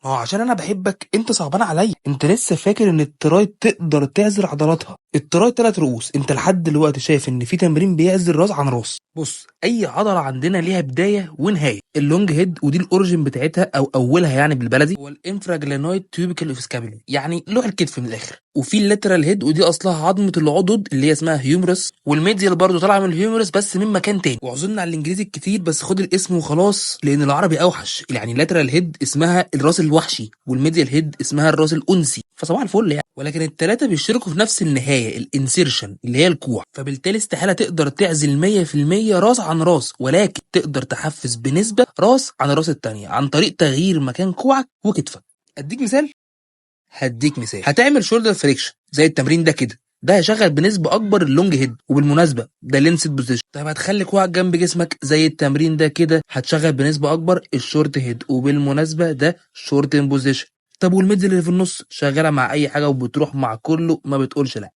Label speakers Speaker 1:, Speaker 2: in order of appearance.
Speaker 1: عشان انا بحبك انت صعبان عليا. انت لسه فاكر ان التراي تقدر تعزل عضلاتها؟ التراي 3 رؤوس، انت لحد دلوقتي شايف ان في تمرين بيعزل راس عن راس؟ بص، اي عضله عندنا ليها بدايه ونهايه. اللونج هيد ودي الاوريجن بتاعتها او اولها يعني بالبلدي هو الانفراجلينويد تيوبيكال اوف سكابولي، يعني لوح الكتف من الاخر. وفي اللاترال هيد ودي اصلها عظمه العضد اللي هي اسمها هيومرس، والميديال برضه طالعه من الهيومرس بس من مكان تاني. واعذرنا على الانجليزي الكتير بس خد الاسم وخلاص لان العربي اوحش. يعني اللاترال هيد اسمها الراس الوحشي، والميديال هيد اسمها الراس الانسي، فصباح الفل يعني. ولكن الثلاثه بيشتركوا في نفس النهايه الانسيرشن اللي هي الكوع. فبالتالي استحاله تقدر تعزل 100% راس عن راس، ولكن تقدر تحفز بنسبه راس عن الراس الثانيه عن طريق تغيير مكان كوعك وكتفك. اديك مثال، هديك مثال، هتعمل شولدر فريكشن زي التمرين ده كده، ده هيشغل بنسبه اكبر اللونج هيد، وبالمناسبه ده لينسد بوزيشن. طيب هتخلي كوعك جنب جسمك زي التمرين ده كده، هتشغل بنسبه اكبر الشورت هيد، وبالمناسبه ده شورت بوزيشن. طب والميدل اللي في النص شغاله مع اي حاجه وبتروح مع كله، ما بتقولش لا.